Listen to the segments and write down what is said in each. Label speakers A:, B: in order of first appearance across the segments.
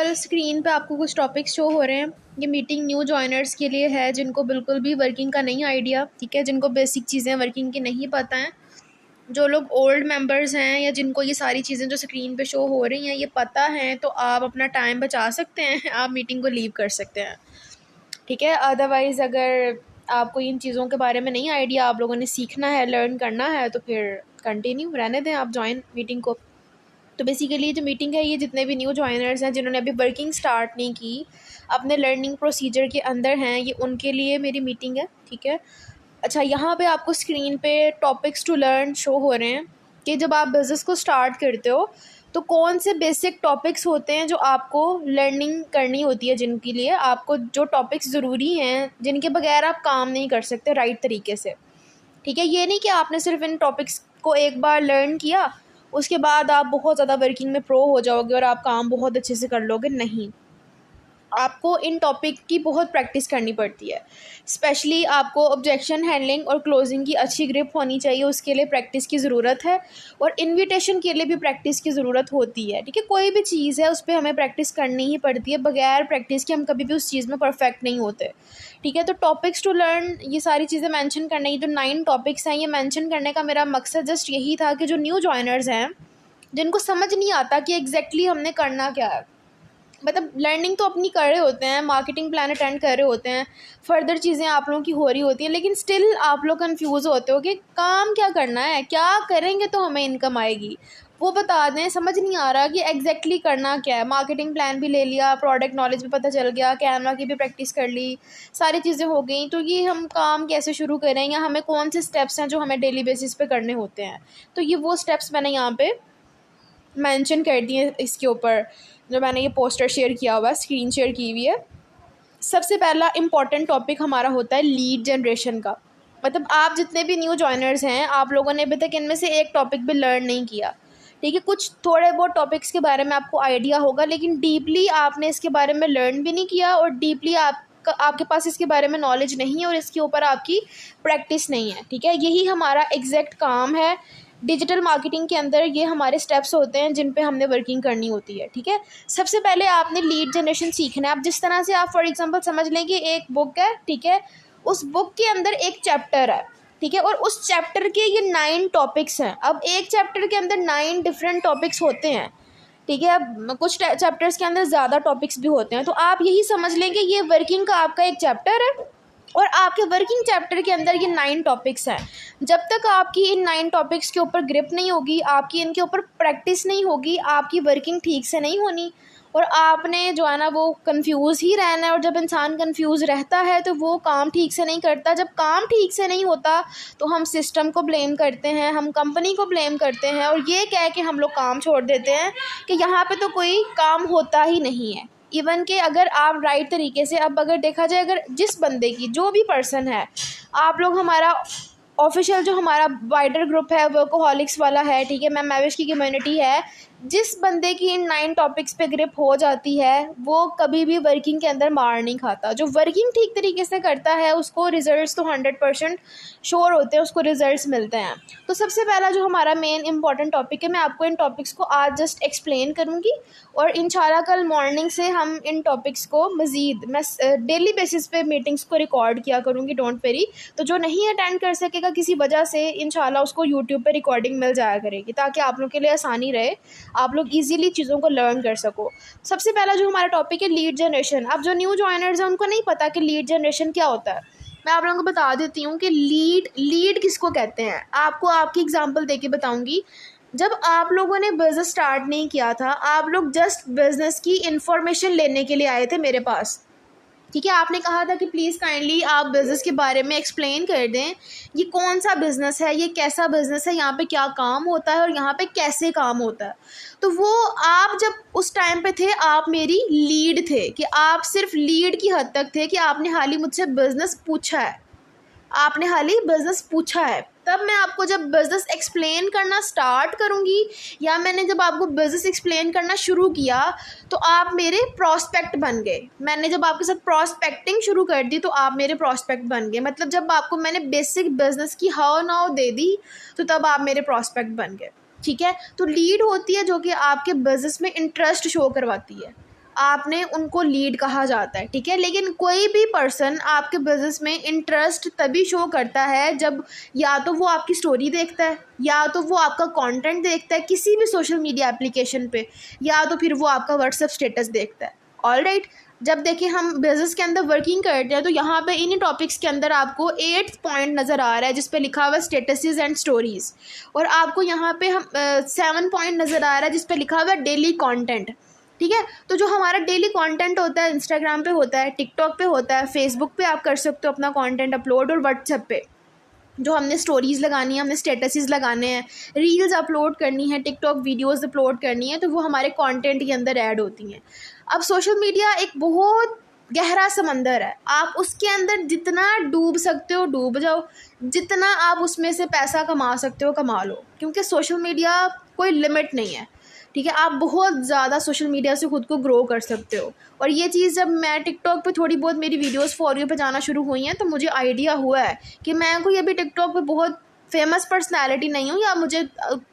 A: Example screen पे आपको कुछ टॉपिक्स शो हो रहे हैं। ये मीटिंग न्यू जॉइनर्स के लिए है जिनको बिल्कुल भी वर्किंग का नहीं आइडिया, ठीक है, जिनको बेसिक चीज़ें वर्किंग की नहीं पता हैं। जो लोग ओल्ड मेंबर्स हैं या जिनको ये सारी चीज़ें जो स्क्रीन पे शो हो रही हैं ये पता हैं, तो आप अपना टाइम बचा सकते हैं, आप मीटिंग को लीव कर सकते हैं, ठीक है। अदरवाइज़ अगर आपको इन चीज़ों के बारे में नहीं आइडिया, आप लोगों ने सीखना है, लर्न करना है, तो फिर कंटिन्यू रहने दें, आप ज्वाइन मीटिंग को। तो बेसिकली जो मीटिंग है ये जितने भी न्यू जॉइनर्स हैं जिन्होंने अभी वर्किंग स्टार्ट नहीं की, अपने लर्निंग प्रोसीजर के अंदर हैं, ये उनके लिए मेरी मीटिंग है, ठीक है। अच्छा, यहाँ पे आपको स्क्रीन पे टॉपिक्स टू लर्न शो हो रहे हैं कि जब आप बिज़नेस को स्टार्ट करते हो तो कौन से बेसिक टॉपिक्स होते हैं जो आपको लर्निंग करनी होती है, जिनके लिए आपको जो टॉपिक्स ज़रूरी हैं, जिनके बगैर आप काम नहीं कर सकते राइट तरीके से, ठीक है। ये नहीं कि आपने सिर्फ इन टॉपिक्स को एक बार लर्न किया उसके बाद आप बहुत ज़्यादा वर्किंग में प्रो हो जाओगे और आप काम बहुत अच्छे से कर लोगे, नहीं। आपको इन टॉपिक की बहुत प्रैक्टिस करनी पड़ती है। स्पेशली आपको ऑब्जेक्शन हैंडलिंग और क्लोजिंग की अच्छी ग्रिप होनी चाहिए, उसके लिए प्रैक्टिस की ज़रूरत है। और इनविटेशन के लिए भी प्रैक्टिस की ज़रूरत होती है, ठीक है। कोई भी चीज़ है उस पर हमें प्रैक्टिस करनी ही पड़ती है, बगैर प्रैक्टिस के हम कभी भी उस चीज़ में परफेक्ट नहीं होते, ठीक है। तो टॉपिक्स टू लर्न, ये सारी चीज़ें मेंशन करने की जो 9 टॉपिक्स हैं, ये मेंशन करने का मेरा मकसद जस्ट यही था कि जो न्यू जॉइनर्स हैं जिनको समझ नहीं आता कि एग्जैक्टली हमने करना क्या है, मतलब लर्निंग तो अपनी कर रहे होते हैं, मार्केटिंग प्लान अटेंड कर रहे होते हैं, फर्दर चीज़ें आप लोगों की हो रही होती हैं, लेकिन स्टिल आप लोग कंफ्यूज होते हो कि काम क्या करना है, क्या करेंगे तो हमें इनकम आएगी, वो बता दें। समझ नहीं आ रहा कि एग्जैक्टली करना क्या है। मार्केटिंग प्लान भी ले लिया, प्रोडक्ट नॉलेज भी पता चल गया, कैनवा की भी प्रैक्टिस कर ली, सारी चीज़ें हो गई, तो ये हम काम कैसे शुरू करें या हमें कौन से स्टेप्स हैं जो हमें डेली बेसिस पे करने होते हैं। तो ये वो स्टेप्स मैंने यहाँ पे मेंशन कर दिए, इसके ऊपर जो मैंने ये पोस्टर शेयर किया हुआ है, स्क्रीन शेयर की हुई है। सबसे पहला इम्पॉर्टेंट टॉपिक हमारा होता है लीड जनरेशन का। मतलब आप जितने भी न्यू जॉइनर्स हैं, आप लोगों ने अभी तक इनमें से एक टॉपिक भी लर्न नहीं किया, ठीक है। कुछ थोड़े बहुत टॉपिक्स के बारे में आपको आइडिया होगा, लेकिन डीपली आपने इसके बारे में लर्न भी नहीं किया और डीपली आपके पास इसके बारे में नॉलेज नहीं है और इसके ऊपर आपकी प्रैक्टिस नहीं है, ठीक है। यही हमारा एग्जैक्ट काम है डिजिटल मार्केटिंग के अंदर। ये हमारे स्टेप्स होते हैं जिन पे हमने वर्किंग करनी होती है, ठीक है। सबसे पहले आपने लीड जनरेशन सीखना है। आप जिस तरह से आप फॉर एग्जांपल समझ लें कि एक बुक है, ठीक है, उस बुक के अंदर एक चैप्टर है, ठीक है, और उस चैप्टर के ये 9 टॉपिक्स हैं। अब एक चैप्टर के अंदर 9 डिफरेंट टॉपिक्स होते हैं, ठीक है। अब कुछ चैप्टर्स के अंदर ज़्यादा टॉपिक्स भी होते हैं, तो आप यही समझ लें कि ये वर्किंग का आपका एक चैप्टर है और आपके वर्किंग चैप्टर के अंदर ये 9 टॉपिक्स हैं। जब तक आपकी इन 9 टॉपिक्स के ऊपर ग्रिप नहीं होगी, आपकी इनके ऊपर प्रैक्टिस नहीं होगी, आपकी वर्किंग ठीक से नहीं होनी और आपने जो है ना वो कंफ्यूज ही रहना है। और जब इंसान कंफ्यूज रहता है तो वो काम ठीक से नहीं करता। जब काम ठीक से नहीं होता तो हम सिस्टम को ब्लेम करते हैं, हम कंपनी को ब्लेम करते हैं और ये कह के हम लोग काम छोड़ देते हैं कि यहाँ पे तो कोई काम होता ही नहीं है। इवन कि अगर आप राइट तरीके से, अब अगर देखा जाए, अगर जिस बंदे की जो भी पर्सन है, आप लोग हमारा ऑफिशियल जो हमारा वाइडर ग्रुप है वर्कोहॉलिक्स वाला है, ठीक है, मैम मैविश की कम्युनिटी है, जिस बंदे की इन 9 टॉपिक्स पे ग्रिप हो जाती है वो कभी भी वर्किंग के अंदर मार नहीं खाता। जो वर्किंग ठीक तरीके से करता है उसको रिजल्ट्स तो 100% श्योर होते हैं, उसको रिजल्ट्स मिलते हैं। तो सबसे पहला जो हमारा मेन इंपॉर्टेंट टॉपिक है, मैं आपको इन टॉपिक्स को आज जस्ट एक्सप्लेन करूँगी और इंशाल्लाह कल मॉर्निंग से हम इन टॉपिक्स को मज़ीद, मैं डेली बेसिस पे मीटिंग्स को रिकॉर्ड किया करूँगी, डोंट वेरी। तो जो नहीं अटेंड कर सकेगा किसी वजह से, इंशाल्लाह उसको यूट्यूब पे रिकॉर्डिंग मिल जाया करेगी, ताकि आप लोग के लिए आसानी रहे, आप लोग इजीली चीज़ों को लर्न कर सको। सबसे पहला जो हमारा टॉपिक है लीड जनरेशन। अब जो न्यू जॉइनर्स हैं उनको नहीं पता कि लीड जनरेशन क्या होता है। मैं आप लोगों को बता देती हूँ कि लीड किसको कहते हैं। आपको आपकी एग्जांपल देके बताऊँगी। जब आप लोगों ने बिज़नेस स्टार्ट नहीं किया था, आप लोग जस्ट बिज़नेस की इंफॉर्मेशन लेने के लिए आए थे मेरे पास, ठीक है। आपने कहा था कि प्लीज़ काइंडली आप बिज़नेस के बारे में एक्सप्लेन कर दें, ये कौन सा बिज़नेस है, ये कैसा बिज़नेस है, यहाँ पे क्या काम होता है और यहाँ पे कैसे काम होता है। तो वो आप जब उस टाइम पे थे, आप मेरी लीड थे, कि आप सिर्फ लीड की हद तक थे कि आपने हाल ही मुझसे बिज़नेस पूछा है, आपने हाल ही बिज़नेस पूछा है। तब मैं आपको जब बिज़नेस एक्सप्लेन करना स्टार्ट करूँगी या मैंने जब आपको बिज़नेस एक्सप्लेन करना शुरू किया तो आप मेरे प्रॉस्पेक्ट बन गए। मैंने जब आपके साथ प्रॉस्पेक्टिंग शुरू कर दी तो आप मेरे प्रॉस्पेक्ट बन गए। मतलब जब आपको मैंने बेसिक बिज़नेस की हाउ नाउ दे दी तो तब आप मेरे प्रॉस्पेक्ट बन गए, ठीक है। तो लीड होती है जो कि आपके बिज़नेस में इंटरेस्ट शो करवाती है। आपने उनको लीड कहा जाता है, ठीक है। लेकिन कोई भी पर्सन आपके बिजनेस में इंटरेस्ट तभी शो करता है जब या तो वो आपकी स्टोरी देखता है, या तो वो आपका कंटेंट देखता है किसी भी सोशल मीडिया एप्लीकेशन पे, या तो फिर वो आपका व्हाट्सएप स्टेटस देखता है। ऑलराइट, जब देखिए हम बिजनेस के अंदर वर्किंग करते हैं तो यहाँ पे इन्हीं टॉपिक्स के अंदर आपको 8th पॉइंट नज़र आ रहा है जिस पे लिखा हुआ है स्टेटसेस एंड स्टोरीज, और आपको यहाँ पे हम 7 पॉइंट नज़र आ रहा है जिस पे लिखा हुआ है डेली कंटेंट, ठीक है। तो जो हमारा डेली कंटेंट होता है इंस्टाग्राम पे होता है, टिकटॉक पे होता है, फेसबुक पे आप कर सकते हो अपना कंटेंट अपलोड, और व्हाट्सएप पे जो हमने स्टोरीज़ लगानी है, हमने स्टेटसेस लगाने हैं, रील्स अपलोड करनी है, टिकटॉक वीडियोस अपलोड करनी है, तो वो हमारे कंटेंट के अंदर ऐड होती हैं। अब सोशल मीडिया एक बहुत गहरा समंदर है, आप उसके अंदर जितना डूब सकते हो डूब जाओ, जितना आप उसमें से पैसा कमा सकते हो कमा लो, क्योंकि सोशल मीडिया कोई लिमिट नहीं है, ठीक है। आप बहुत ज़्यादा सोशल मीडिया से ख़ुद को ग्रो कर सकते हो। और ये चीज़ जब मैं टिकटॉक पे थोड़ी बहुत मेरी वीडियोस फॉर यू पे जाना शुरू हुई हैं तो मुझे आइडिया हुआ है कि मैं कोई अभी टिकटॉक पे बहुत फेमस पर्सनालिटी नहीं हूँ, या मुझे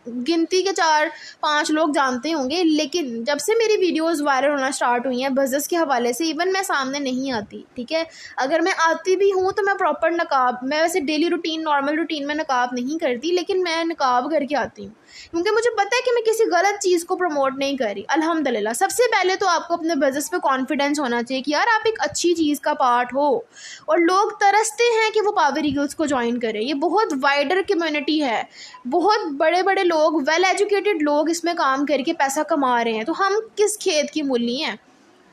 A: गिनती के 4-5 लोग जानते होंगे, लेकिन जब से मेरी वीडियोस वायरल होना स्टार्ट हुई हैं बिज़नेस के हवाले से, इवन मैं सामने नहीं आती, ठीक है। अगर मैं आती भी हूँ तो मैं प्रॉपर नकाब, मैं वैसे डेली रूटीन नॉर्मल रूटीन में नकाब नहीं करती, लेकिन मैं नकाब करके आती हूँ क्योंकि मुझे पता है कि मैं किसी गलत चीज़ को प्रमोट नहीं कर रही। अल्हम्दुलिल्लाह, सबसे पहले तो आपको अपने बिज़नेस पे कॉन्फिडेंस होना चाहिए कि यार आप एक अच्छी चीज़ का पार्ट हो, और लोग तरसते हैं कि वो पावर ईगल्स को ज्वाइन करें। ये बहुत वाइडर कम्युनिटी है, बहुत बड़े बड़े लोग, वेल एजुकेटेड लोग इसमें काम करके पैसा कमा रहे हैं, तो हम किस खेत की मूली हैं,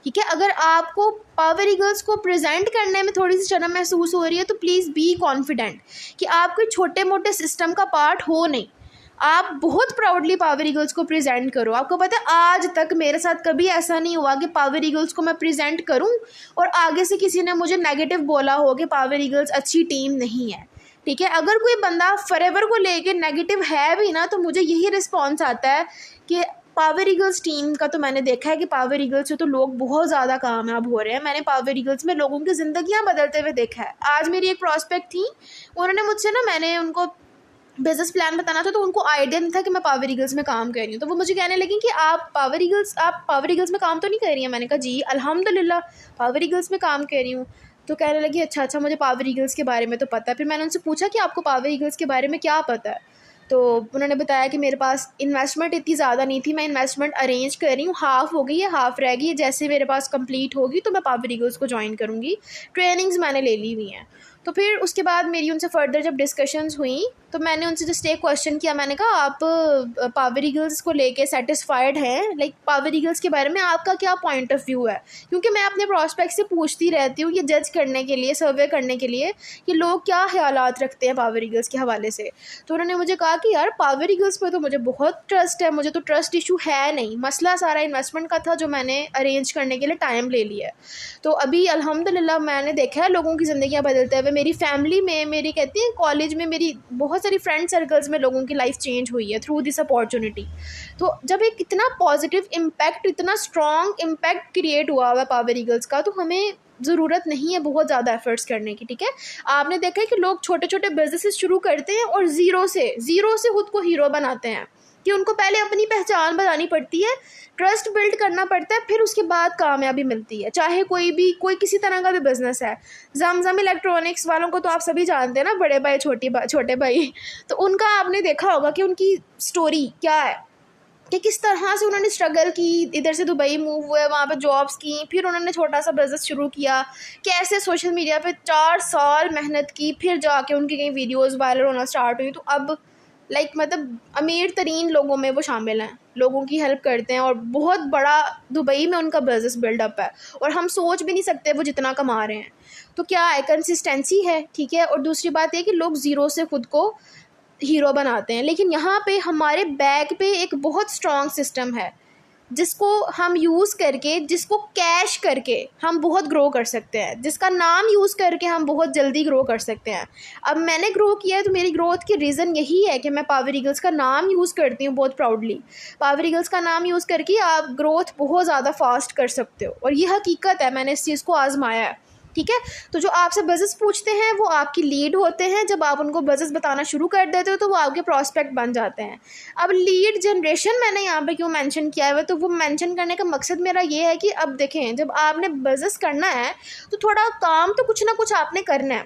A: ठीक है। अगर आपको पावर ईगल्स को प्रेजेंट करने में थोड़ी सी शर्म महसूस हो रही है तो प्लीज़ बी कॉन्फिडेंट कि आप कोई छोटे मोटे सिस्टम का पार्ट हो नहीं, आप बहुत प्राउडली पावर ईगल्स को प्रेजेंट करो। आपको पता है आज तक मेरे साथ कभी ऐसा नहीं हुआ कि पावर ईगल्स को मैं प्रेजेंट करूं और आगे से किसी ने मुझे नेगेटिव बोला हो कि पावर ईगल्स अच्छी टीम नहीं है, ठीक है। अगर कोई बंदा फॉरएवर को लेके नेगेटिव है भी ना तो मुझे यही रिस्पॉन्स आता है कि पावर ईगल्स टीम का तो मैंने देखा है कि पावर ईगल्स से तो लोग बहुत ज़्यादा कामयाब हो रहे हैं। मैंने पावर ईगल्स में लोगों की ज़िंदगियाँ बदलते हुए देखा है। आज मेरी एक प्रॉस्पेक्ट थी, उन्होंने मुझसे ना, मैंने उनको बिजनेस प्लान बताना था तो उनको आइडिया नहीं था कि मैं पावर ईगल्स में काम कर रही हूँ, तो वो मुझे कहने लगी कि आप पावर ईगल्स में काम तो नहीं कर रही हैं। मैंने कहा जी अल्हम्दुलिल्लाह पावर ईगल्स में काम कर रही हूँ। तो कहने लगी अच्छा मुझे पावर ईगल्स के बारे में तो पता है। फिर मैंने उनसे पूछा कि आपको पावर ईगल्स के बारे में क्या पता है, तो उन्होंने बताया कि मेरे पास इन्वेस्टमेंट इतनी ज़्यादा नहीं थी, मैं इन्वेस्टमेंट अरेंज कर रही हूँ, हाफ़ हो गई है, हाफ़ रह गई है, जैसे मेरे पास कंप्लीट होगी तो मैं पावर ईगल्स को ज्वाइन करूँगी, ट्रेनिंग्स मैंने ले ली हुई हैं। तो फिर उसके बाद मेरी उनसे फर्दर जब डिस्कशंस हुई तो मैंने उनसे जस्ट एक क्वेश्चन किया, मैंने कहा आप पावर ईगल्स को लेके सेटिस्फाइड हैं, लाइक पावर ईगल्स के बारे में आपका क्या पॉइंट ऑफ व्यू है, क्योंकि मैं अपने प्रॉस्पेक्ट से पूछती रहती हूँ ये जज करने के लिए, सर्वे करने के लिए कि लोग क्या ख्यालात रखते हैं पावर ईगल्स के हवाले से। तो उन्होंने मुझे कहा कि यार पावर ईगल्स पर तो मुझे बहुत ट्रस्ट है, मुझे तो ट्रस्ट इशू है नहीं, मसला सारा इन्वेस्टमेंट का था जो मैंने अरेंज करने के लिए टाइम ले लिया है। तो अभी अल्हम्दुलिल्लाह मैंने देखा है लोगों की ज़िंदगियाँ बदलते हुए, मेरी फैमिली में, मेरी कहती हैं कॉलेज में, मेरी बहुत सारी फ्रेंड सर्कल्स में लोगों की लाइफ चेंज हुई है थ्रू दिस अपॉर्चुनिटी। तो जब एक इतना पॉजिटिव इम्पैक्ट, इतना स्ट्रॉन्ग इम्पैक्ट क्रिएट हुआ है पावर ईगल्स का, तो हमें ज़रूरत नहीं है बहुत ज़्यादा एफर्ट्स करने की, ठीक है। आपने देखा है कि लोग छोटे छोटे बिजनेसेस शुरू करते हैं और ज़ीरो से खुद को हीरो बनाते हैं कि उनको पहले अपनी पहचान बनानी पड़ती है, ट्रस्ट बिल्ड करना पड़ता है, फिर उसके बाद कामयाबी मिलती है। चाहे कोई किसी तरह का भी बिज़नेस है, जमजम इलेक्ट्रॉनिक्स वालों को तो आप सभी जानते हैं ना, बड़े भाई छोटे भाई, तो उनका आपने देखा होगा कि उनकी स्टोरी क्या है कि किस तरह से उन्होंने स्ट्रगल की, इधर से दुबई मूव हुए, वहाँ पे जॉब्स की, फिर उन्होंने छोटा सा बिज़नेस शुरू किया, कैसे सोशल मीडिया पे 4 साल मेहनत की, फिर जाके उनकी कई वीडियोस वायरल होना स्टार्ट हुई, तो अब मतलब अमीर तरीन लोगों में वो शामिल हैं, लोगों की हेल्प करते हैं और बहुत बड़ा दुबई में उनका बिज़नेस बिल्डअप है और हम सोच भी नहीं सकते वो जितना कमा रहे हैं। तो क्या है, कंसिस्टेंसी है, ठीक है। और दूसरी बात ये कि लोग ज़ीरो से खुद को हीरो बनाते हैं, लेकिन यहाँ पे हमारे बैक पे एक बहुत स्ट्रॉन्ग सिस्टम है जिसको हम यूज़ करके, जिसको कैश करके हम बहुत ग्रो कर सकते हैं, जिसका नाम यूज़ करके हम बहुत जल्दी ग्रो कर सकते हैं। अब मैंने ग्रो किया है तो मेरी ग्रोथ की रीज़न यही है कि मैं पावर ईगल्स का नाम यूज़ करती हूँ बहुत प्राउडली। पावर ईगल्स का नाम यूज़ करके आप ग्रोथ बहुत ज़्यादा फास्ट कर सकते हो और ये हकीकत है, मैंने इस चीज़ को आजमाया है। ठीक है। तो जो आपसे बिजनेस पूछते हैं वो आपकी लीड होते हैं। जब आप उनको बिजनेस बताना शुरू कर देते हो तो वो आपके प्रॉस्पेक्ट बन जाते हैं। अब लीड जनरेशन मैंने यहाँ पे क्यों मेंशन किया है, तो वो मेंशन करने का मकसद मेरा ये है कि अब देखें, जब आपने बिजनेस करना है तो थोड़ा काम तो कुछ ना कुछ आपने करना है,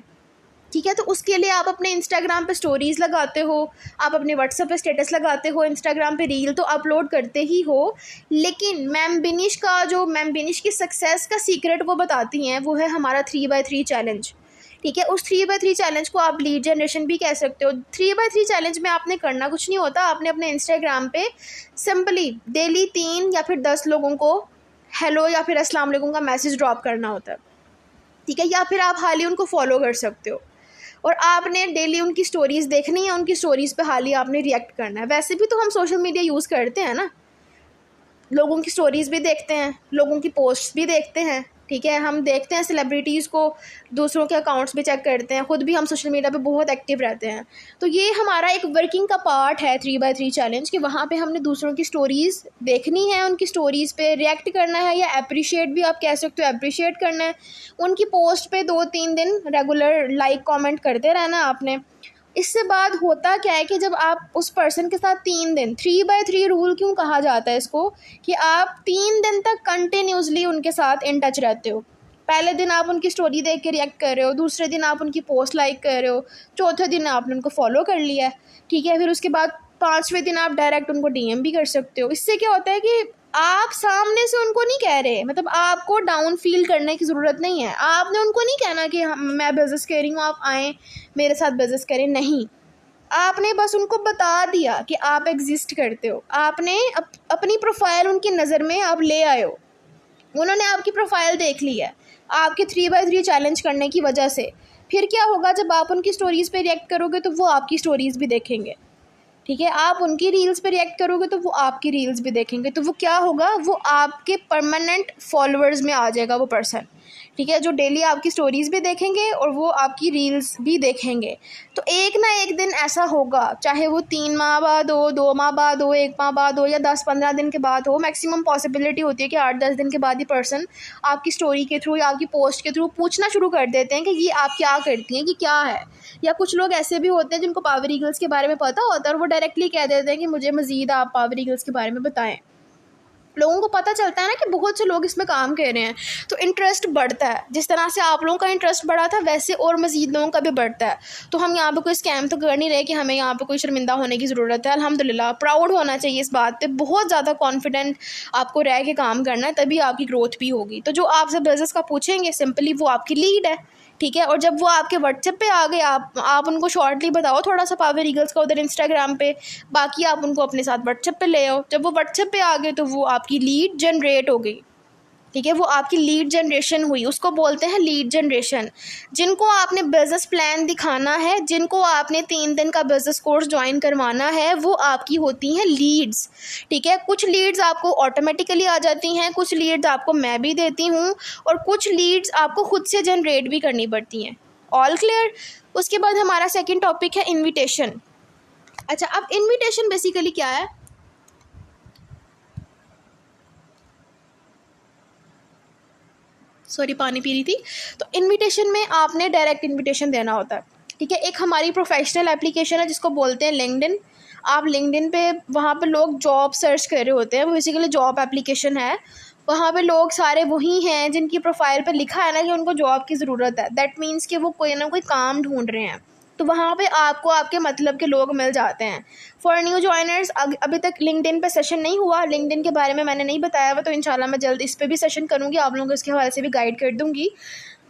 A: ठीक है। तो उसके लिए आप अपने इंस्टाग्राम पे स्टोरीज़ लगाते हो, आप अपने व्हाट्सएप पे स्टेटस लगाते हो, इंस्टाग्राम पे रील तो अपलोड करते ही हो। लेकिन मैम बिनिश की सक्सेस का सीक्रेट वो बताती हैं, वो है हमारा 3x3 चैलेंज, ठीक है। उस 3x3 चैलेंज को आप लीड जनरेशन भी कह सकते हो। 3x3 चैलेंज में आपने करना कुछ नहीं होता, आपने अपने इंस्टाग्राम पे सिंपली डेली 3 या फिर 10 लोगों को हेलो या फिर अस्सलाम वालेकुम का मैसेज ड्रॉप करना होता है, ठीक है। या फिर आप हाल ही उनको फॉलो कर सकते हो और आपने डेली उनकी स्टोरीज़ देखनी है, उनकी स्टोरीज़ पे हाल ही आपने रिएक्ट करना है। वैसे भी तो हम सोशल मीडिया यूज़ करते हैं ना, लोगों की स्टोरीज़ भी देखते हैं, लोगों की पोस्ट्स भी देखते हैं, ठीक है। हम देखते हैं सेलिब्रिटीज़ को, दूसरों के अकाउंट्स भी चेक करते हैं, ख़ुद भी हम सोशल मीडिया पे बहुत एक्टिव रहते हैं। तो ये हमारा एक वर्किंग का पार्ट है 3x3 चैलेंज, कि वहाँ पे हमने दूसरों की स्टोरीज़ देखनी है, उनकी स्टोरीज़ पे रिएक्ट करना है, या अप्रिशिएट भी आप कह सकते हो, अप्रिशिएट करना है। उनकी पोस्ट पे 2-3 दिन रेगुलर लाइक कॉमेंट करते रहना है आपने। इससे बाद होता क्या है कि जब आप उस पर्सन के साथ 3 दिन, 3x3 रूल क्यों कहा जाता है इसको, कि आप 3 दिन तक कंटिन्यूसली उनके साथ इन टच रहते हो। पहले दिन आप उनकी स्टोरी देख के रिएक्ट कर रहे हो, दूसरे दिन आप उनकी पोस्ट लाइक कर रहे हो, चौथे दिन आपने उनको फॉलो कर लिया है, ठीक है। फिर उसके बाद 5वें दिन आप डायरेक्ट उनको डीएम भी कर सकते हो। इससे क्या होता है कि आप सामने से उनको नहीं कह रहे, मतलब आपको डाउन फील करने की ज़रूरत नहीं है। आपने उनको नहीं कहना कि मैं बिज़नेस कर रही हूँ, आप आएँ मेरे साथ बिज़नेस करें, नहीं। आपने बस उनको बता दिया कि आप एग्जिस्ट करते हो, आपने अपनी प्रोफाइल उनकी नज़र में आप ले आए हो, उन्होंने आपकी प्रोफाइल देख ली है आपके 3x3 चैलेंज करने की वजह से। फिर क्या होगा, जब आप उनकी स्टोरीज़ पे रिएक्ट करोगे तो वो आपकी स्टोरीज़ भी देखेंगे, ठीक है। आप उनकी रील्स पे रिएक्ट करोगे तो वो आपकी रील्स भी देखेंगे। तो वो क्या होगा, वो आपके परमानेंट फॉलोअर्स में आ जाएगा वो पर्सन, ठीक है, जो डेली आपकी स्टोरीज़ भी देखेंगे और वो आपकी रील्स भी देखेंगे। तो एक ना एक दिन ऐसा होगा, चाहे वो 3 माह बाद हो, 2 माह बाद हो, 1 माह बाद हो, या 10-15 दिन के बाद हो। मैक्सिमम पॉसिबिलिटी होती है कि 8-10 दिन के बाद ही पर्सन आपकी स्टोरी के थ्रू या आपकी पोस्ट के थ्रू पूछना शुरू कर देते हैं कि ये आप क्या करती हैं, कि क्या है। या कुछ लोग ऐसे भी होते हैं जिनको पावर ईगल्स के बारे में पता होता है और वो डायरेक्टली कह देते हैं कि मुझे मज़ीद आप पावर ईगल्स के बारे में बताएं। लोगों को पता चलता है ना कि बहुत से लोग इसमें काम कर रहे हैं, तो इंटरेस्ट बढ़ता है। जिस तरह से आप लोगों का इंटरेस्ट बढ़ा था, वैसे और मज़ीद लोगों का भी बढ़ता है। तो हम यहाँ पे कोई स्कैम तो कर नहीं रहे कि हमें यहाँ पे कोई शर्मिंदा होने की ज़रूरत है। अल्हम्दुलिल्लाह, प्राउड होना चाहिए इस बात पे। बहुत ज़्यादा कॉन्फिडेंट आपको रह के काम करना है, तभी आपकी ग्रोथ भी होगी। तो जो आपसे बिज़नेस का पूछेंगे, सिंपली वो आपकी लीड है, ठीक है। और जब वो आपके व्हाट्सएप पे आ गए, आप उनको शॉर्टली बताओ थोड़ा सा पावर ईगल्स का उधर इंस्टाग्राम पे, बाकी आप उनको अपने साथ व्हाट्सएप पे ले आओ। जब वो व्हाट्सएप पे आ गए तो वो आपकी लीड जनरेट हो गई, ठीक है। वो आपकी लीड जनरेशन हुई, उसको बोलते हैं लीड जनरेशन। जिनको आपने बिज़नेस प्लान दिखाना है, जिनको आपने 3 दिन का बिज़नेस कोर्स ज्वाइन करवाना है, वो आपकी होती हैं लीड्स, ठीक है। कुछ लीड्स आपको ऑटोमेटिकली आ जाती हैं, कुछ लीड्स आपको मैं भी देती हूँ, और कुछ लीड्स आपको खुद से जनरेट भी करनी पड़ती हैं। All clear. उसके बाद हमारा सेकेंड टॉपिक है इन्विटेशन। अच्छा, अब इन्विटेशन बेसिकली क्या है, सॉरी पानी पी रही थी। तो इनविटेशन में आपने डायरेक्ट इनविटेशन देना होता है, ठीक है। एक हमारी प्रोफेशनल एप्लीकेशन है जिसको बोलते हैं लिंक्डइन। आप लिंक्डइन पे, वहाँ पे लोग जॉब सर्च कर रहे होते हैं, वो बेसिकली जॉब एप्लीकेशन है। वहाँ पे लोग सारे वही हैं जिनकी प्रोफाइल पे लिखा है ना कि उनको जॉब की ज़रूरत है। दैट मीन्स कि वो कोई ना कोई काम ढूंढ रहे हैं। तो वहाँ पे आपको आपके मतलब के लोग मिल जाते हैं। फॉर न्यू जॉइनर्स, अभी तक लिंक्डइन पे सेशन नहीं हुआ, लिंक्डइन के बारे में मैंने नहीं बताया हुआ, तो इंशाल्लाह मैं जल्द इस पे भी सेशन करूँगी, आप लोगों को इसके हवाले से भी गाइड कर दूँगी।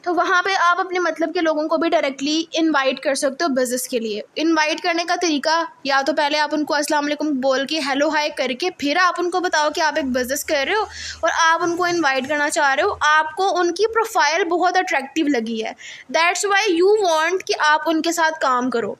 A: तो वहाँ पे आप अपने मतलब के लोगों को भी डायरेक्टली इनवाइट कर सकते हो बिज़नेस के लिए। इनवाइट करने का तरीका, या तो पहले आप उनको अस्सलाम वालेकुम बोल के हेलो हाय करके फिर आप उनको बताओ कि आप एक बिज़नेस कर रहे हो और आप उनको इनवाइट करना चाह रहे हो। आपको उनकी प्रोफाइल बहुत अट्रैक्टिव लगी है, दैट्स वाई यू वांट कि आप उनके साथ काम करो।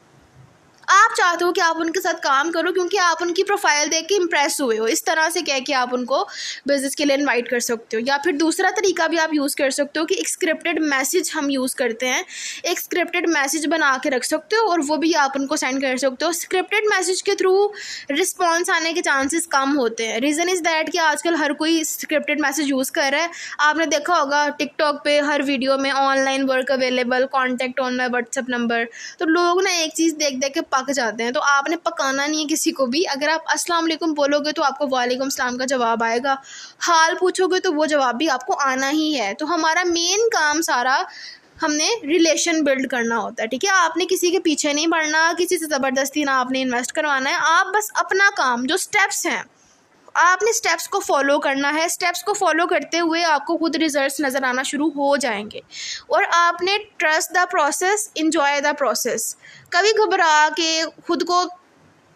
A: आप चाहते हो कि आप उनके साथ काम करो क्योंकि आप उनकी प्रोफाइल देख के इम्प्रेस हुए हो, इस तरह से कह के आप उनको बिज़नेस के लिए इनवाइट कर सकते हो। या फिर दूसरा तरीका भी आप यूज़ कर सकते हो कि एक स्क्रिप्टेड मैसेज हम यूज़ करते हैं, एक स्क्रिप्टेड मैसेज बना के रख सकते हो और वो भी आप उनको सेंड कर सकते हो। स्क्रिप्टेड मैसेज के थ्रू रिस्पॉन्स आने के चांसेस कम होते हैं। रीज़न इज़ दैट कि आजकल हर कोई स्क्रिप्टेड मैसेज यूज़ कर रहा है। आपने देखा होगा टिकटॉक पे हर वीडियो में online work available, contact on my WhatsApp number. तो लोग ना एक चीज़ देख देख के पक जाते हैं। तो आपने पकाना नहीं है किसी को भी। अगर आप अस्सलाम वालेकुम बोलोगे तो आपको वालेकुम सलाम का जवाब आएगा, हाल पूछोगे तो वो जवाब भी आपको आना ही है। तो हमारा मेन काम सारा हमने रिलेशन बिल्ड करना होता है, ठीक है। आपने किसी के पीछे नहीं पड़ना, किसी से ज़बरदस्ती ना आपने इन्वेस्ट करवाना है। आप बस अपना काम, जो स्टेप्स हैं आपने स्टेप्स को फॉलो करना है। स्टेप्स को फॉलो करते हुए आपको खुद रिजल्ट्स नज़र आना शुरू हो जाएंगे। और आपने trust the process, enjoy the process. कभी घबरा के खुद को,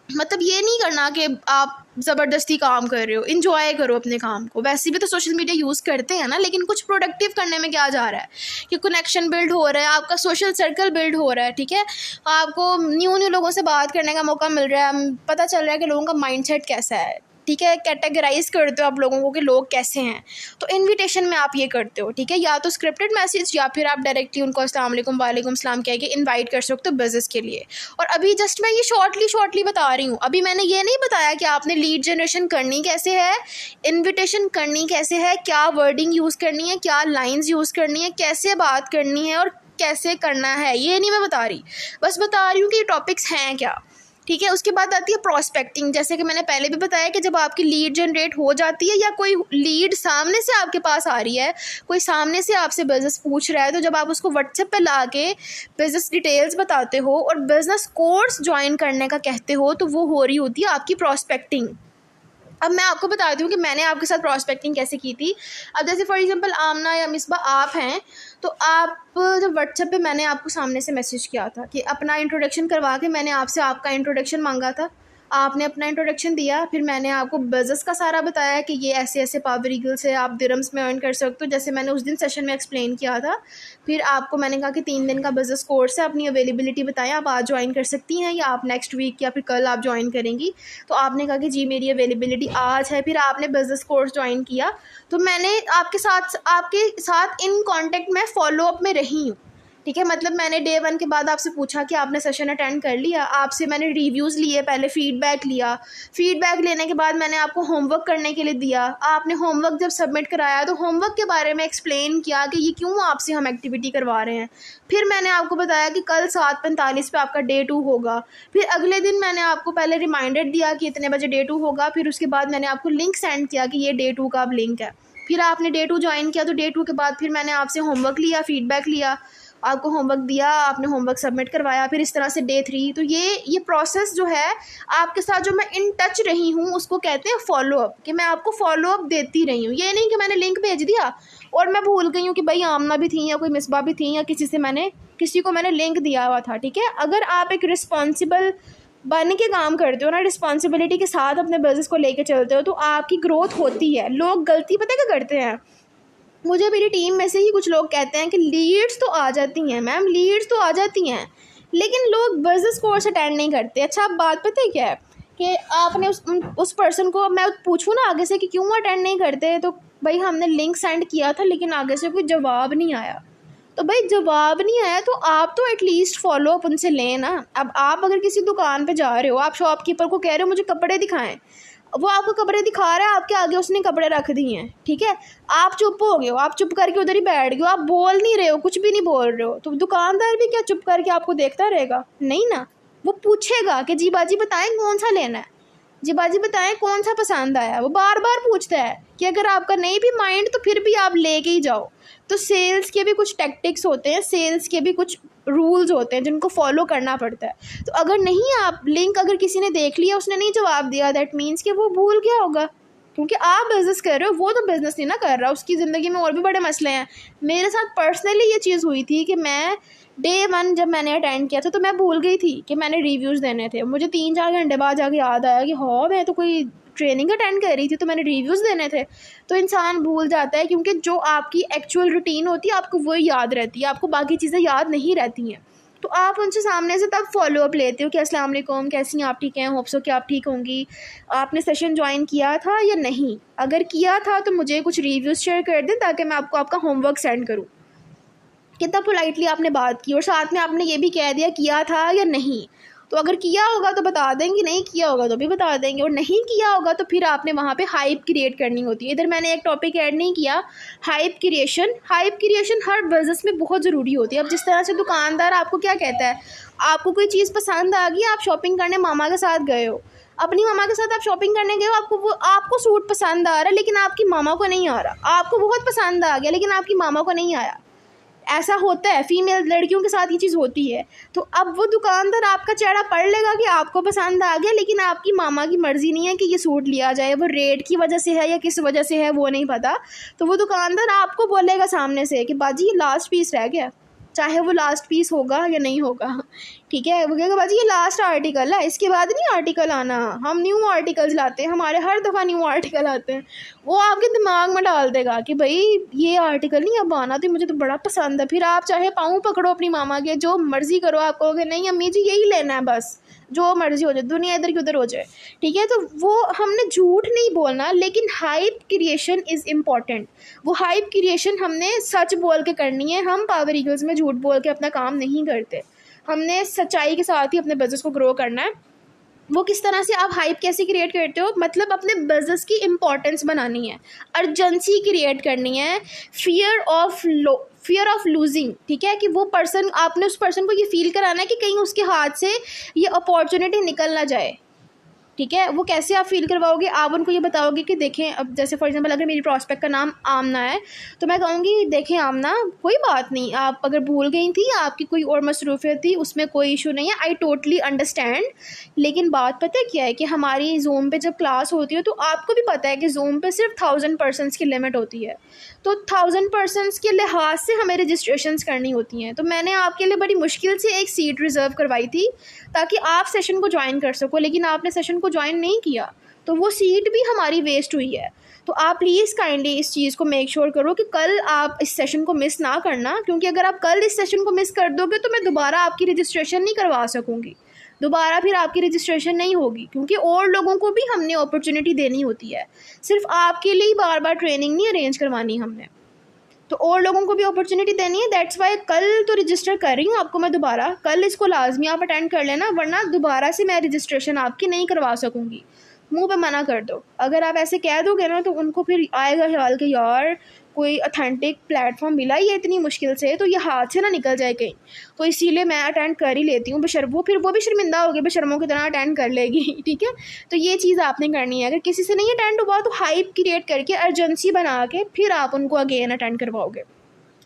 A: मतलब ये नहीं करना कि आप ज़बरदस्ती काम कर रहे हो। इंजॉय करो अपने काम को। वैसे भी तो सोशल मीडिया यूज़ करते हैं ना, लेकिन कुछ प्रोडक्टिव करने में क्या जा रहा है कि कनेक्शन बिल्ड हो रहा है, आपका सोशल सर्कल बिल्ड हो रहा है, ठीक है। आपको न्यू लोगों से बात करने का मौका मिल रहा है, पता चल रहा है कि लोगों का माइंडसेट कैसा है, ठीक है। कैटेगराइज करते हो आप लोगों को कि लोग कैसे हैं। तो इनविटेशन में आप ये करते हो, ठीक है। या तो स्क्रिप्टेड मैसेज या फिर आप डायरेक्टली उनको अस्सलाम वालेकुम वालेकुम सलाम कह के इन्वाइट कर सकते हो बिज़नेस के लिए। और अभी जस्ट मैं ये शॉर्टली बता रही हूँ। अभी मैंने ये नहीं बताया कि आपने लीड जनरेशन करनी कैसे है, इन्विटेशन करनी कैसे है, क्या वर्डिंग यूज़ करनी है, क्या लाइन्स यूज़ करनी है, कैसे बात करनी है और कैसे करना है, ये नहीं मैं बता रही। बस बता रही हूँ कि ये टॉपिक्स हैं क्या, ठीक है। उसके बाद आती है प्रॉस्पेक्टिंग। जैसे कि मैंने पहले भी बताया कि जब आपकी लीड जनरेट हो जाती है या कोई लीड सामने से आपके पास आ रही है, कोई सामने से आपसे बिज़नेस पूछ रहा है, तो जब आप उसको व्हाट्सएप पे ला के बिज़नेस डिटेल्स बताते हो और बिज़नेस कोर्स ज्वाइन करने का कहते हो, तो वो हो रही होती है आपकी प्रॉस्पेक्टिंग। अब मैं आपको बताती हूँ कि मैंने आपके साथ प्रॉस्पेक्टिंग कैसे की थी। अब जैसे फॉर एग्जांपल आमना या मिसबा आप हैं, तो आप जब व्हाट्सएप पे मैंने आपको सामने से मैसेज किया था कि अपना इंट्रोडक्शन करवा के मैंने आपसे आपका इंट्रोडक्शन मांगा था। आपने अपना इंट्रोडक्शन दिया, फिर मैंने आपको बिज़नेस का सारा बताया कि ये ऐसे ऐसे पावर ईगल से आप दिरम्स में अर्न कर सकते हो, जैसे मैंने उस दिन सेशन में एक्सप्लेन किया था। फिर आपको मैंने कहा कि 3 दिन का बिज़नेस कोर्स है, अपनी अवेलेबिलिटी बताएं, आप आज ज्वाइन कर सकती हैं या आप नेक्स्ट वीक या फिर कल आप ज्वाइन करेंगी। तो आपने कहा कि जी मेरी अवेलेबिलिटी आज है। फिर आपने बिज़नेस कोर्स ज्वाइन किया। तो मैंने आपके साथ इन कॉन्टेक्ट में फॉलोअप में रही हूँ, ठीक है। मतलब मैंने डे 1 के बाद आपसे पूछा कि आपने सेशन अटेंड कर लिया, आपसे मैंने रिव्यूज़ लिए, पहले फ़ीडबैक लिया। फ़ीडबैक लेने के बाद मैंने आपको होमवर्क करने के लिए दिया। आपने होमवर्क जब सबमिट कराया तो होमवर्क के बारे में एक्सप्लेन किया कि ये क्यों आपसे हम एक्टिविटी करवा रहे हैं। फिर मैंने आपको बताया कि कल 7:45 पे आपका डे 2 होगा। फिर अगले दिन मैंने आपको पहले रिमाइंडर दिया कि इतने बजे डे 2 होगा। फिर उसके बाद मैंने आपको लिंक सेंड किया कि ये डे 2 का अब लिंक है। फिर आपने डे 2 ज्वाइन किया। तो डे 2 के बाद फिर मैंने आपसे होमवर्क लिया, फ़ीडबैक लिया, आपको होमवर्क दिया, आपने होमवर्क सबमिट करवाया। फिर इस तरह से डे 3। तो ये प्रोसेस जो है आपके साथ जो मैं इन टच रही हूँ उसको कहते हैं फॉलोअप, कि मैं आपको फॉलोअप देती रही हूँ। ये नहीं कि मैंने लिंक भेज दिया और मैं भूल गई हूँ कि भाई आमना भी थी या कोई मिसबा भी थी या किसी को मैंने लिंक दिया हुआ था, ठीक है। अगर आप एक रिस्पॉन्सिबल बन के काम करते हो ना, रिस्पॉन्सिबिलिटी के साथ अपने बिज़नेस को लेके चलते हो, तो आपकी ग्रोथ होती है। लोग गलती पता क्या करते हैं, मुझे मेरी टीम में से ही कुछ लोग कहते हैं कि लीड्स तो आ जाती हैं मैम, लीड्स तो आ जाती हैं, लेकिन लोग बिज़नेस कोर्स अटेंड नहीं करते। अच्छा, अब बात पता है क्या है कि आपने उस पर्सन को मैं पूछूँ ना आगे से कि क्यों अटेंड नहीं करते, तो भाई हमने लिंक सेंड किया था लेकिन आगे से कोई जवाब नहीं आया। तो भाई जवाब नहीं आया तो आप तो एटलीस्ट फॉलो अप उनसे लें ना। अब आप अगर किसी दुकान पे जा रहे हो, आप शॉपकीपर को कह रहे हो मुझे कपड़े दिखाएं, वो आपको कपड़े दिखा रहा है, आपके आगे उसने कपड़े रख दिए हैं, ठीक है। आप चुप हो गए हो, आप चुप करके उधर ही बैठ गए हो, आप बोल नहीं रहे हो, कुछ भी नहीं बोल रहे हो। तो दुकानदार भी क्या चुप करके आपको देखता रहेगा? नहीं ना, वो पूछेगा कि जी बाजी बताएं कौन सा लेना है, जी बाजी बताएं कौन सा पसंद आया। वो बार बार पूछता है कि अगर आपका नहीं भी माइंड तो फिर भी आप लेके ही जाओ। तो सेल्स के भी कुछ टैक्टिक्स होते हैं, सेल्स के भी कुछ रूल्स होते हैं जिनको फॉलो करना पड़ता है। तो अगर नहीं आप लिंक अगर किसी ने देख लिया, उसने नहीं जवाब दिया, दैट मीन्स कि वो भूल गया होगा, क्योंकि आप बिज़नेस कर रहे हो, वो तो बिज़नेस नहीं ना कर रहा, उसकी ज़िंदगी में और भी बड़े मसले हैं। मेरे साथ पर्सनली ये चीज़ हुई थी कि मैं डे 1 जब मैंने अटेंड किया था तो मैं भूल गई थी कि मैंने रिव्यूज़ देने थे। मुझे 3-4 घंटे बाद जाके याद आया कि हाँ मैं तो कोई ट्रेनिंग अटेंड कर रही थी तो मैंने रिव्यूज़ देने थे। तो इंसान भूल जाता है, क्योंकि जो आपकी एक्चुअल रूटीन होती है आपको वही याद रहती है, आपको बाकी चीज़ें याद नहीं रहती हैं। तो आप उनसे सामने से तब फॉलो अप लेते हो कि अस्सलाम वालेकुम, कैसी हैं आप, ठीक हैं, होप सो कि आप ठीक होंगी, आपने सेशन ज्वाइन किया था या नहीं, अगर किया था तो मुझे कुछ रिव्यूज़ शेयर कर दें ताकि मैं आपको आपका होमवर्क सेंड करूँ। कितना पोलाइटली आपने बात की और साथ में आपने ये भी कह दिया किया था या नहीं। तो अगर किया होगा तो बता देंगे, नहीं किया होगा तो भी बता देंगे, और नहीं किया होगा तो फिर आपने वहाँ पे हाइप क्रिएट करनी होती है। इधर मैंने एक टॉपिक ऐड नहीं किया, हाइप क्रिएशन हर बिजनेस में बहुत ज़रूरी होती है। अब जिस तरह से दुकानदार आपको क्या कहता है, आपको कोई चीज़ पसंद आ गई, आप शॉपिंग करने मामा के साथ गए हो, अपनी मामा के साथ आप शॉपिंग करने गए हो, आपको सूट पसंद आ रहा है लेकिन आपकी मामा को नहीं आ रहा, आपको बहुत पसंद आ गया लेकिन आपकी मामा को नहीं आया। ऐसा होता है, फीमेल लड़कियों के साथ ये चीज़ होती है। तो अब वो दुकानदार आपका चेहरा पढ़ लेगा कि आपको पसंद आ गया लेकिन आपकी मामा की मर्ज़ी नहीं है कि ये सूट लिया जाए, वो रेट की वजह से है या किस वजह से है वो नहीं पता। तो वो दुकानदार आपको बोलेगा सामने से कि बाजी ये लास्ट पीस रह गया, चाहे वो लास्ट पीस होगा या नहीं होगा, ठीक है। वो कहेगा बाजी ये लास्ट आर्टिकल है, इसके बाद नहीं आर्टिकल आना, हम न्यू आर्टिकल्स लाते हैं, हमारे हर दफ़ा न्यू आर्टिकल आते हैं। वो आपके दिमाग में डाल देगा कि भाई ये आर्टिकल नहीं अब आना, तो मुझे तो बड़ा पसंद है। फिर आप चाहे पाँव पकड़ो अपनी मामा के, जो मर्ज़ी करो, आप कहोगे नहीं अम्मी जी यही लेना है, बस जो मर्ज़ी हो जाए, दुनिया इधर की उधर हो जाए, ठीक है। तो वो हमने झूठ नहीं बोलना, लेकिन हाइप क्रिएशन इज़ इम्पॉर्टेंट। वो हाइप क्रिएशन हमने सच बोल के करनी है। हम पावर ईगल्स में झूठ बोल के अपना काम नहीं करते, हमने सच्चाई के साथ ही अपने बिज़नेस को ग्रो करना है। वो किस तरह से, आप हाइप कैसे क्रिएट करते हो, मतलब अपने बिजनेस की इम्पोर्टेंस बनानी है, अर्जेंसी क्रिएट करनी है, फियर ऑफ लूजिंग, ठीक है। कि वो पर्सन, आपने उस पर्सन को ये फील कराना है कि कहीं उसके हाथ से ये अपॉर्चुनिटी निकल ना जाए, ठीक है। वो कैसे आप फील करवाओगे, आप उनको ये बताओगे कि देखें, अब जैसे फॉर एग्जांपल अगर मेरी प्रॉस्पेक्ट का नाम आमना है तो मैं कहूँगी देखें आमना, कोई बात नहीं, आप अगर भूल गई थी, आपकी कोई और मसरूफियत थी, उसमें कोई इशू नहीं है, आई टोटली अंडरस्टैंड। लेकिन बात पता है क्या है कि हमारी जूम पे जब क्लास होती है तो आपको भी पता है कि जूम पे सिर्फ 1000 पर्सन्स की लिमिट होती है, तो 1000 पर्सन्स के लिहाज से हमें रजिस्ट्रेशंस करनी होती हैं। तो मैंने आपके लिए बड़ी मुश्किल से एक सीट रिज़र्व करवाई थी ताकि आप सेशन को ज्वाइन कर सको, लेकिन आपने सेशन को ज्वाइन नहीं किया तो वो सीट भी हमारी वेस्ट हुई है। तो आप प्लीज़ काइंडली इस चीज़ को मेक श्योर करो कि कल आप इस सेशन को मिस ना करना, क्योंकि अगर आप कल इस सेशन को मिस कर दोगे तो मैं दोबारा आपकी रजिस्ट्रेशन नहीं करवा सकूँगी, दोबारा फिर आपकी रजिस्ट्रेशन नहीं होगी, क्योंकि और लोगों को भी हमने अपॉर्चुनिटी देनी होती है, सिर्फ आपके लिए बार बार ट्रेनिंग नहीं अरेंज करवानी हमने, तो और लोगों को भी अपॉर्चुनिटी देनी है। दैट्स वाई कल तो रजिस्टर कर रही हूँ आपको मैं दोबारा, कल इसको लाजमी आप अटेंड कर लेना, वरना दोबारा से मैं रजिस्ट्रेशन आपकी नहीं करवा सकूँगी। मुंह पे मना कर दो, अगर आप ऐसे कह दोगे ना तो उनको फिर आएगा ख्याल कि यार कोई अथेंटिक प्लेटफॉर्म मिला ये इतनी मुश्किल से, तो ये हाथ से ना निकल जाए कहीं, तो इसीलिए मैं अटेंड कर ही लेती हूँ। फिर वो भी शर्मिंदा होगी, बेशर्मों की तरह अटेंड कर लेगी, ठीक है। तो ये चीज़ आपने करनी है, अगर किसी से नहीं अटेंड हुआ तो हाइप क्रिएट करके अर्जेंसी बना के फिर आप उनको अगेन अटेंड करवाओगे,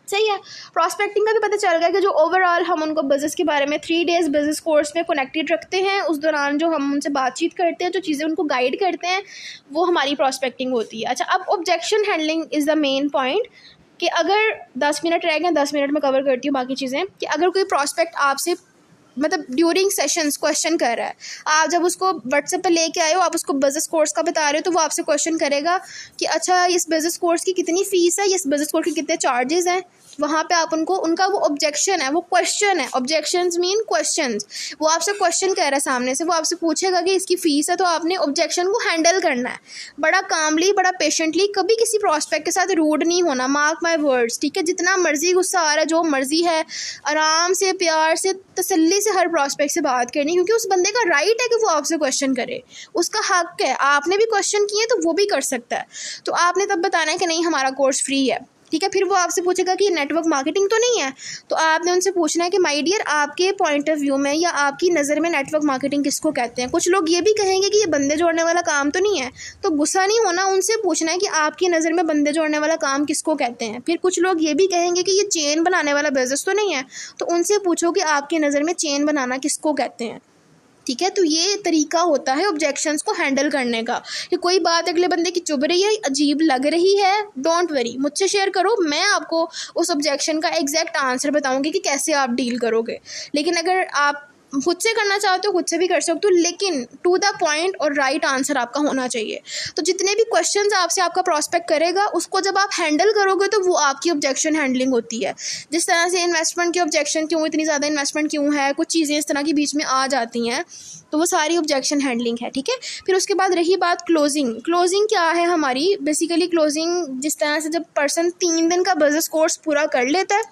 A: सही है। प्रॉस्पेक्टिंग का भी पता चल गया कि जो ओवरऑल हम उनको बिज़नेस के बारे में 3 डेज़ बिज़नेस कोर्स में कनेक्टेड रखते हैं, उस दौरान जो हम उनसे बातचीत करते हैं, जो चीज़ें उनको गाइड करते हैं, वो हमारी प्रॉस्पेक्टिंग होती है। अच्छा, अब objection handling is the main point, कि अगर 10 मिनट रह गए, 10 मिनट में कवर करती हूँ बाकी चीज़ें, कि अगर कोई प्रॉस्पेक्ट आपसे मतलब ड्यूरिंग सेशंस क्वेश्चन कर रहा है, आप जब उसको व्हाट्सएप पे लेके आए हो, आप उसको बिज़नेस कोर्स का बता रहे हो, तो वो आपसे क्वेश्चन करेगा कि अच्छा इस बिज़नेस कोर्स की कितनी फ़ीस है, इस बिज़नेस कोर्स के कितने चार्जेस हैं। वहाँ पे आप उनका वो ऑब्जेक्शन है, वो क्वेश्चन है, ऑब्जेक्शंस मीन क्वेश्चंस, वो आपसे क्वेश्चन कह रहा है सामने से, वो आपसे पूछेगा कि इसकी फ़ीस है, तो आपने ऑब्जेक्शन को हैंडल करना है बड़ा कामली, बड़ा पेशेंटली, कभी किसी प्रॉस्पेक्ट के साथ रूड नहीं होना, मार्क माई वर्ड्स, ठीक है। जितना मर्जी गुस्सा आ रहा है, जो मर्जी है, आराम से प्यार से तसल्ली से हर प्रॉस्पेक्ट से बात करनी, क्योंकि उस बंदे का राइट है कि वो आपसे क्वेश्चन करे, उसका हक है, आपने भी क्वेश्चन किए तो वो भी कर सकता है। तो आपने तब बताना है कि नहीं हमारा कोर्स फ्री है, ठीक है। फिर वो आपसे पूछेगा कि नेटवर्क मार्केटिंग तो नहीं है, तो आपने उनसे पूछना है कि माय डियर आपके पॉइंट ऑफ व्यू में या आपकी नज़र में नेटवर्क मार्केटिंग किसको कहते हैं। कुछ लोग ये भी कहेंगे कि ये बंदे जोड़ने वाला काम तो नहीं है, तो गुस्सा नहीं होना, उनसे पूछना है कि आपकी नज़र में बंदे जोड़ने वाला काम किसको कहते हैं। फिर कुछ लोग ये भी कहेंगे कि ये चेन बनाने वाला बिजनेस तो नहीं है, तो उनसे पूछो कि आपकी नज़र में चेन बनाना किसको कहते हैं, ठीक है। तो ये तरीका होता है ऑब्जेक्शंस को हैंडल करने का, कि कोई बात अगले बंदे की चुभ रही है, अजीब लग रही है, डोंट वरी, मुझसे शेयर करो, मैं आपको उस ऑब्जेक्शन का एग्जैक्ट आंसर बताऊंगी कि कैसे आप डील करोगे। लेकिन अगर आप खुद से करना चाहते हो खुद से भी कर सकते हो, लेकिन टू द पॉइंट और राइट आंसर आपका होना चाहिए। तो जितने भी क्वेश्चंस आपसे आपका प्रॉस्पेक्ट करेगा उसको जब आप हैंडल करोगे तो वो आपकी ऑब्जेक्शन हैंडलिंग होती है। जिस तरह से इन्वेस्टमेंट की ऑब्जेक्शन, क्यों इतनी ज़्यादा इन्वेस्टमेंट क्यों है, कुछ चीज़ें इस तरह के बीच में आ जाती हैं, तो वो सारी ऑब्जेक्शन हैंडलिंग है। ठीक है, फिर उसके बाद रही बात क्लोजिंग। क्लोजिंग क्या है हमारी, बेसिकली क्लोजिंग जिस तरह से जब पर्सन 3 दिन का बिजनेस कोर्स पूरा कर लेता है,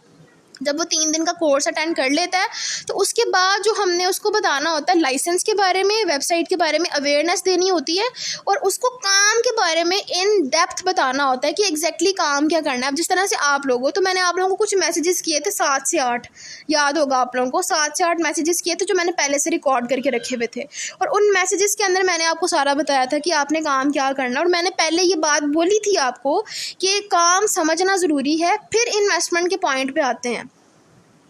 A: जब वो 3 दिन का कोर्स अटेंड कर लेता है तो उसके बाद जो हमने उसको बताना होता है लाइसेंस के बारे में, वेबसाइट के बारे में अवेयरनेस देनी होती है, और उसको काम के बारे में इन डेप्थ बताना होता है कि एग्जैक्टली काम क्या करना है। अब जिस तरह से आप लोग हो, तो मैंने आप लोगों को कुछ मैसेजेस किए थे 7 से 8, याद होगा आप लोगों को 7 से 8 मैसेजेस किए थे जो मैंने पहले से रिकॉर्ड करके रखे हुए थे, और उन मैसेजेस के अंदर मैंने आपको सारा बताया था कि आपने काम क्या करना, और मैंने पहले ये बात बोली थी आपको कि काम समझना ज़रूरी है। फिर इन्वेस्टमेंट के पॉइंट पे आते हैं,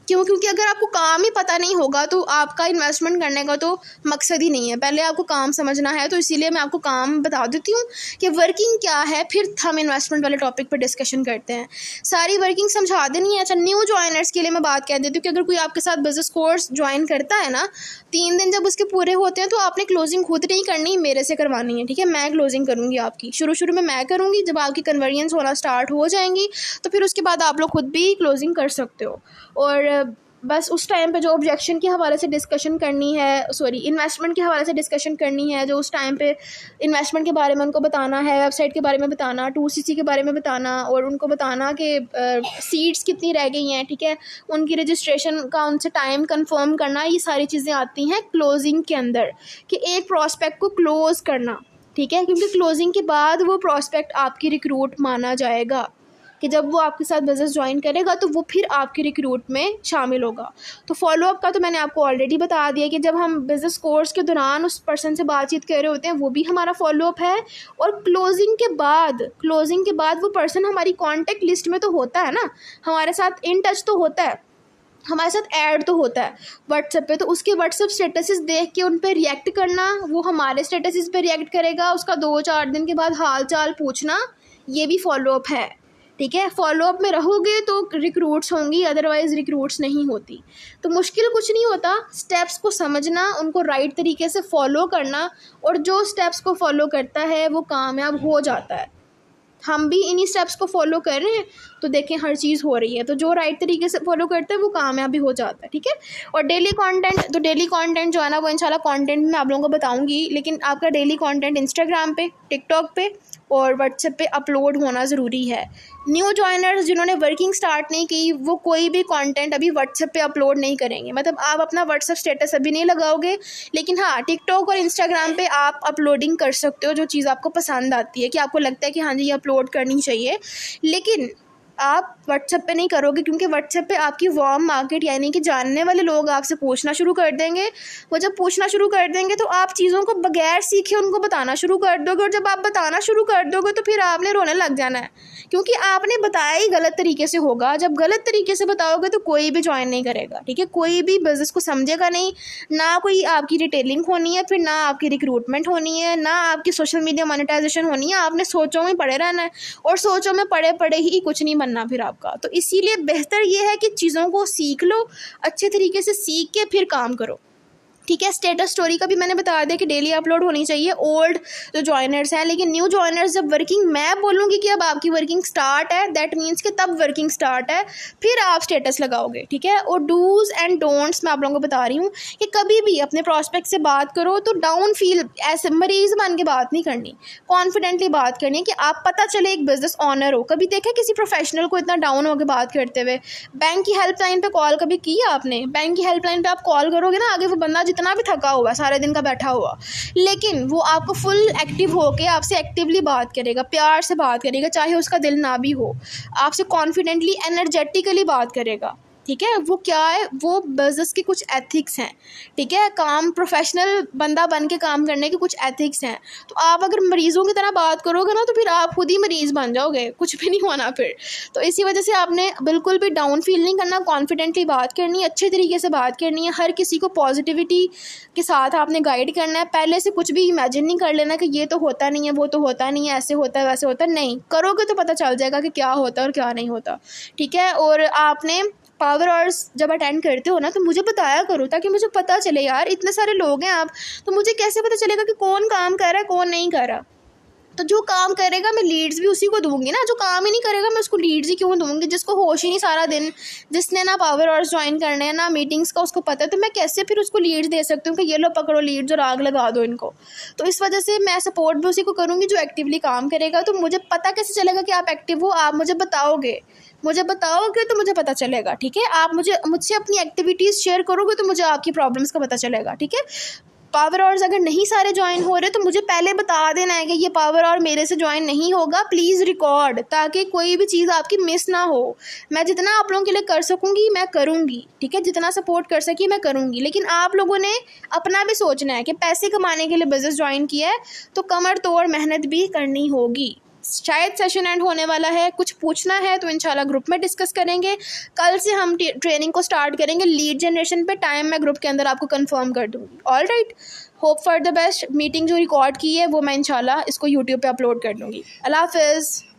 A: क्योंकि अगर आपको काम ही पता नहीं होगा तो आपका इन्वेस्टमेंट करने का तो मकसद ही नहीं है। पहले आपको काम समझना है, तो इसीलिए मैं आपको काम बता देती हूँ कि वर्किंग क्या है, फिर हम इन्वेस्टमेंट वाले टॉपिक पर डिस्कशन करते हैं। सारी वर्किंग समझा देनी है। अच्छा, न्यू ज्वाइनर्स के लिए मैं बात कह देती हूँ कि अगर कोई आपके साथ बिजनेस कोर्स ज्वाइन करता है ना, 3 दिन जब उसके पूरे होते हैं तो आपने क्लोजिंग खुद नहीं करनी, मेरे से करवानी है। ठीक है, मैं क्लोजिंग करूँगी आपकी, शुरू में मैं करूँगी। जब आपकी कन्वर्जेंस होना स्टार्ट हो जाएंगी तो फिर उसके बाद आप लोग खुद भी क्लोजिंग कर सकते हो। और बस उस टाइम पे जो ऑब्जेक्शन के हवाले से डिस्कशन करनी है, इन्वेस्टमेंट के हवाले से डिस्कशन करनी है, जो उस टाइम पे इन्वेस्टमेंट के बारे में उनको बताना है, वेबसाइट के बारे में बताना, 2CC के बारे में बताना, और उनको बताना कि सीट्स कितनी रह गई हैं, ठीक है, उनकी रजिस्ट्रेशन का उनसे टाइम कंफर्म करना, ये सारी चीज़ें आती हैं क्लोजिंग के अंदर, कि एक प्रॉस्पेक्ट को क्लोज़ करना। ठीक है, क्योंकि क्लोजिंग के बाद वो प्रॉस्पेक्ट आपकी रिक्रूट माना जाएगा, कि जब वो आपके साथ बिज़नेस ज्वाइन करेगा तो वो फिर आपके रिक्रूट में शामिल होगा। तो फॉलोअप का तो मैंने आपको ऑलरेडी बता दिया कि जब हम बिज़नेस कोर्स के दौरान उस पर्सन से बातचीत कर रहे होते हैं वो भी हमारा फॉलोअप है, और क्लोजिंग के बाद वो पर्सन हमारी कॉन्टैक्ट लिस्ट में तो होता है ना, हमारे साथ इन टच तो होता है, हमारे साथ ऐड तो होता है व्हाट्सएप पे, तो उसके व्हाट्सएप स्टेटसेस देख के उन पर रिएक्ट करना, वो हमारे स्टेटसेस पे रिएक्ट करेगा, उसका 2-4 दिन के बाद हाल चाल पूछना, ये भी फॉलोअप है। ठीक है, फॉलोअप में रहोगे तो रिक्रूट्स होंगी, अदरवाइज़ रिक्रूट्स नहीं होती। तो मुश्किल कुछ नहीं होता, स्टेप्स को समझना, उनको राइट तरीके से फॉलो करना, और जो स्टेप्स को फॉलो करता है वो कामयाब हो जाता है। हम भी इन्हीं स्टेप्स को फॉलो कर रहे हैं तो देखें हर चीज़ हो रही है, तो जो राइट तरीके से फॉलो करता है वो कामयाबी हो जाता है। ठीक है, और डेली कंटेंट जो है ना वो इंशाल्लाह कंटेंट मैं आप लोगों को बताऊंगी, लेकिन आपका डेली कंटेंट इंस्टाग्राम पे, टिकटॉक पे और व्हाट्सएप पे अपलोड होना ज़रूरी है। न्यू ज्वाइनर्स जिन्होंने वर्किंग स्टार्ट नहीं की वो कोई भी कंटेंट अभी व्हाट्सएप पे अपलोड नहीं करेंगे, मतलब आप अपना व्हाट्सएप स्टेटस अभी नहीं लगाओगे, लेकिन हाँ टिकटॉक और इंस्टाग्राम पे आप अपलोडिंग कर सकते हो जो चीज़ आपको पसंद आती है, कि आपको लगता है कि हाँ जी ये अपलोड करनी चाहिए, लेकिन आप व्हाट्सएप पे नहीं करोगे, क्योंकि व्हाट्सएप पे आपकी वार्म मार्केट यानी कि जानने वाले लोग आपसे पूछना शुरू कर देंगे। वो जब पूछना शुरू कर देंगे तो आप चीज़ों को बगैर सीखे उनको बताना शुरू कर दोगे, और जब आप बताना शुरू कर दोगे तो फिर आपने रोने लग जाना है, क्योंकि आपने बताया ही गलत तरीके से होगा। जब गलत तरीके से बताओगे तो कोई भी ज्वाइन नहीं करेगा। ठीक है, कोई भी बिज़नेस को समझेगा नहीं, ना कोई आपकी रिटेलिंग होनी है, फिर ना आपकी रिक्रूटमेंट होनी है, ना आपकी सोशल मीडिया मोनेटाइजेशन होनी है। आपने सोचों में पड़े रहना है, और सोचों में पड़े पड़े ही कुछ नहीं बनना फिर आपका। तो इसीलिए बेहतर ये है कि चीज़ों को सीख लो, अच्छे तरीके से सीख के फिर काम करो। ठीक है, स्टेटस स्टोरी का भी मैंने बता दिया कि डेली अपलोड होनी चाहिए ओल्ड जो ज्वाइनर्स हैं, लेकिन न्यू ज्वाइनर्स जब वर्किंग, मैं बोलूँगी कि अब आपकी वर्किंग स्टार्ट है, दैट मीन्स कि तब वर्किंग स्टार्ट है, फिर आप स्टेटस लगाओगे। ठीक है, और डूज़ एंड डोंट्स मैं आप लोगों को बता रही हूँ कि कभी भी अपने प्रॉस्पेक्ट से बात करो तो डाउन फील, ऐसे मरीज़ बन के बात नहीं करनी, कॉन्फिडेंटली बात करनी है, कि आप पता चले एक बिजनेस ऑनर हो। कभी देखा किसी प्रोफेशनल को इतना डाउन होकर बात करते हुए? बैंक की हेल्पलाइन पर कॉल कभी किया आपने? बैंक की हेल्पलाइन पर आप कॉल करोगे ना, आगे वो बंदा जितना भी थका हुआ, सारे दिन का बैठा हुआ, लेकिन वो आपको फुल एक्टिव होके आपसे एक्टिवली बात करेगा, प्यार से बात करेगा, चाहे उसका दिल ना भी हो, आपसे कॉन्फिडेंटली एनर्जेटिकली बात करेगा। ठीक है, वो क्या है, वो बिजनेस के कुछ एथिक्स हैं। ठीक है, काम प्रोफेशनल बंदा बन के काम करने के कुछ एथिक्स हैं। तो आप अगर मरीज़ों की तरह बात करोगे ना तो फिर आप खुद ही मरीज़ बन जाओगे, कुछ भी नहीं होना फिर। तो इसी वजह से आपने बिल्कुल भी डाउन फील नहीं करना, कॉन्फिडेंटली बात करनी है, अच्छे तरीके से बात करनी है, हर किसी को पॉजिटिविटी के साथ आपने गाइड करना है। पहले से कुछ भी इमेजिन नहीं कर लेना कि ये तो होता नहीं है, वो तो होता नहीं है, ऐसे होता है वैसे होता है, नहीं, करोगे तो पता चल जाएगा कि क्या होता है और क्या नहीं होता। ठीक है, और आपने पावर आवर्स जब अटेंड करते हो ना तो मुझे बताया करो, ताकि मुझे पता चले यार इतने सारे लोग हैं आप, तो मुझे कैसे पता चलेगा कि कौन काम कर रहा है कौन नहीं कर रहा। तो जो काम करेगा मैं लीड्स भी उसी को दूंगी ना, जो काम ही नहीं करेगा मैं उसको लीड्स ही क्यों दूंगी, जिसको होश ही नहीं सारा दिन, जिसने ना पावर आवर्स ज्वाइन करने हैं ना मीटिंग्स का उसको पता है, तो मैं कैसे फिर उसको लीड्स दे सकती हूँ कि ये लो पकड़ो लीड्स और आग लगा दो इनको। तो इस वजह से मैं सपोर्ट भी उसी को करूँगी जो एक्टिवली काम करेगा। तो मुझे पता कैसे चलेगा कि आप एक्टिव हो, आप मुझे बताओगे तो मुझे पता चलेगा, ठीक है। आप मुझसे अपनी एक्टिविटीज़ शेयर करोगे तो मुझे आपकी प्रॉब्लम्स का पता चलेगा, ठीक है। पावर आवर्स अगर नहीं सारे ज्वाइन हो रहे तो मुझे पहले बता देना है कि ये पावर आवर मेरे से ज्वाइन नहीं होगा, प्लीज़ रिकॉर्ड, ताकि कोई भी चीज़ आपकी मिस ना हो। मैं जितना आप लोगों के लिए कर सकूँगी मैं करूँगी, ठीक है, जितना सपोर्ट कर सकी मैं करूँगी। लेकिन आप लोगों ने अपना भी सोचना है कि पैसे कमाने के लिए बिज़नेस ज्वाइन किया है तो कमर तोड़ मेहनत भी करनी होगी। शायद सेशन एंड होने वाला है, कुछ पूछना है तो इंशाल्लाह ग्रुप में डिस्कस करेंगे। कल से हम ट्रेनिंग को स्टार्ट करेंगे लीड जनरेशन पे, टाइम मैं ग्रुप के अंदर आपको कंफर्म कर दूँगी। All right, hope for the best. Meeting जो रिकॉर्ड की है वो मैं इंशाल्लाह इसको यूट्यूब पे अपलोड कर दूँगी। अल्लाह हाफ़िज़।